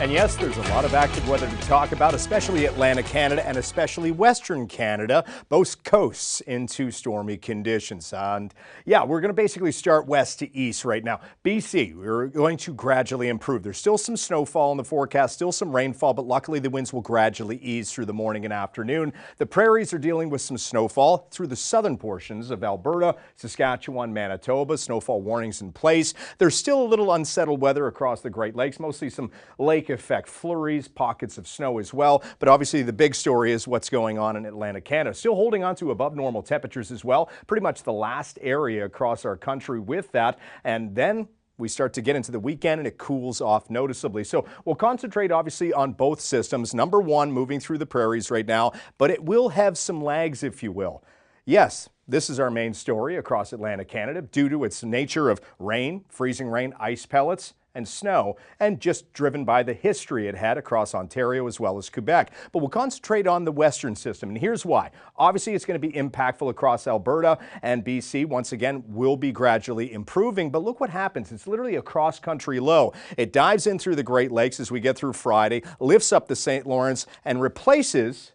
And yes, there's a lot of active weather to talk about, especially Atlantic Canada and especially Western Canada, both coasts into stormy conditions. And yeah, we're going to basically start west to east right now. BC, we're going to gradually improve. There's still some snowfall in the forecast, still some rainfall, but luckily the winds will gradually ease through the morning and afternoon. The prairies are dealing with some snowfall through the southern portions of Alberta, Saskatchewan, Manitoba. Snowfall warnings in place. There's still a little unsettled weather across the Great Lakes, mostly some lake effect flurries, pockets of snow as well. But obviously the big story is what's going on in Atlantic Canada. Still holding on to above normal temperatures as well. Pretty much the last area across our country with that. And then we start to get into the weekend and it cools off noticeably. So we'll concentrate obviously on both systems. Number one, moving through the prairies right now, but it will have some lags, if you will. Yes, this is our main story across Atlantic Canada due to its nature of rain, freezing rain, ice pellets, and snow, and just driven by the history it had across Ontario as well as Quebec. But we'll concentrate on the western system, and here's why. Obviously, it's going to be impactful across Alberta, and BC, once again, will be gradually improving. But look what happens. It's literally a cross-country low. It dives in through the Great Lakes as we get through Friday, lifts up the St. Lawrence, and replaces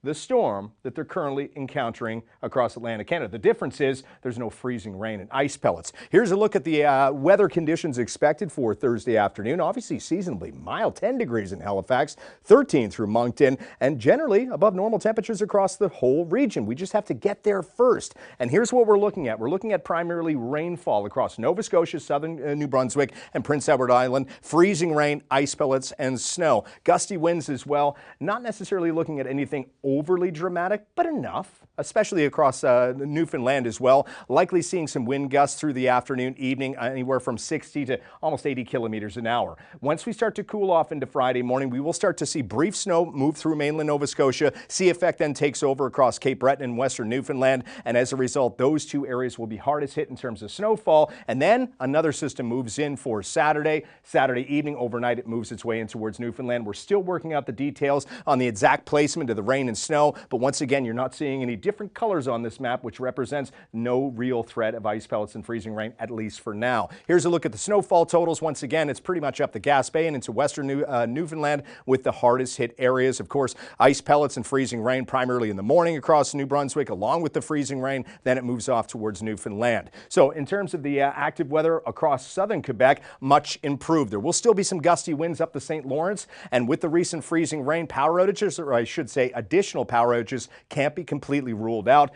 the storm that they're currently encountering across Atlantic Canada. The difference is there's no freezing rain and ice pellets. Here's a look at the weather conditions expected for Thursday afternoon. Obviously seasonably mild, 10 degrees in Halifax, 13 through Moncton, and generally above normal temperatures across the whole region. We just have to get there first. And here's what we're looking at. We're looking at primarily rainfall across Nova Scotia, southern New Brunswick, and Prince Edward Island. Freezing rain, ice pellets, and snow. Gusty winds as well. Not necessarily looking at anything overly dramatic, but enough, especially across Newfoundland as well. Likely seeing some wind gusts through the afternoon, evening, anywhere from 60 to almost 80 kilometers an hour. Once we start to cool off into Friday morning, we will start to see brief snow move through mainland Nova Scotia. Sea effect then takes over across Cape Breton and western Newfoundland, and as a result, those two areas will be hardest hit in terms of snowfall. And then another system moves in for Saturday. Saturday evening, overnight, it moves its way in towards Newfoundland. We're still working out the details on the exact placement of the rain and snow, but once again, you're not seeing any different colors on this map, which represents no real threat of ice pellets and freezing rain, at least for now. Here's a look at the snowfall totals. Once again, it's pretty much up the Gaspé and into western Newfoundland with the hardest hit areas. Of course, ice pellets and freezing rain primarily in the morning across New Brunswick, along with the freezing rain. Then it moves off towards Newfoundland. So in terms of the active weather across southern Quebec, much improved. There will still be some gusty winds up the St. Lawrence, and with the recent freezing rain, power outages, or I should say additional power outages, can't be completely ruled out.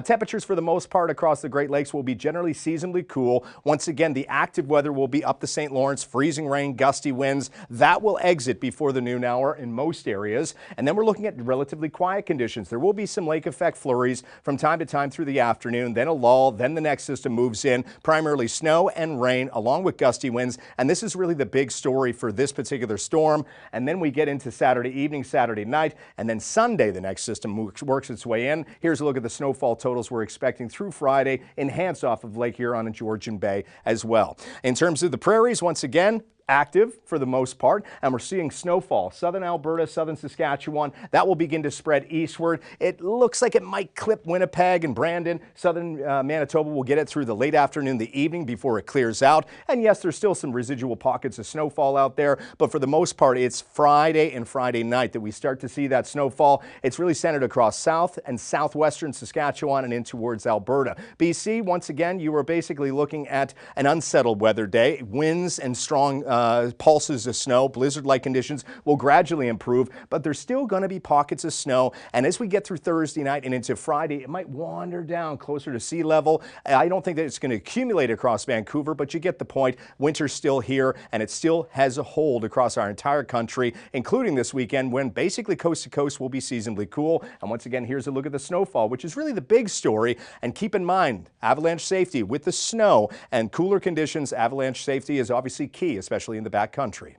Temperatures for the most part across the Great Lakes will be generally seasonably cool. Once again, the active weather will be up the St. Lawrence, freezing rain, gusty winds. That will exit before the noon hour in most areas. And then we're looking at relatively quiet conditions. There will be some lake effect flurries from time to time through the afternoon, then a lull, then the next system moves in, primarily snow and rain along with gusty winds. And this is really the big story for this particular storm. And then we get into Saturday evening, Saturday night, and then Sunday, the next system works its way in. Here's a look at the snowfall totals we're expecting through Friday, enhanced off of Lake Huron and Georgian Bay as well. In terms of the prairies, once again, active for the most part, and we're seeing snowfall. Southern Alberta, southern Saskatchewan, that will begin to spread eastward. It looks like it might clip Winnipeg and Brandon. Southern Manitoba will get it through the late afternoon, the evening before it clears out. And yes, there's still some residual pockets of snowfall out there, but for the most part, it's Friday and Friday night that we start to see that snowfall. It's really centered across south and southwestern Saskatchewan and in towards Alberta. BC, once again, you are basically looking at an unsettled weather day. Winds and strong pulses of snow, blizzard-like conditions will gradually improve, but there's still going to be pockets of snow. And as we get through Thursday night and into Friday, it might wander down closer to sea level. I don't think that it's going to accumulate across Vancouver, but you get the point. Winter's still here, and it still has a hold across our entire country, including this weekend when basically coast to coast will be seasonably cool. And once again, here's a look at the snowfall, which is really the big story. And keep in mind, avalanche safety with the snow and cooler conditions, avalanche safety is obviously key, especially in the backcountry.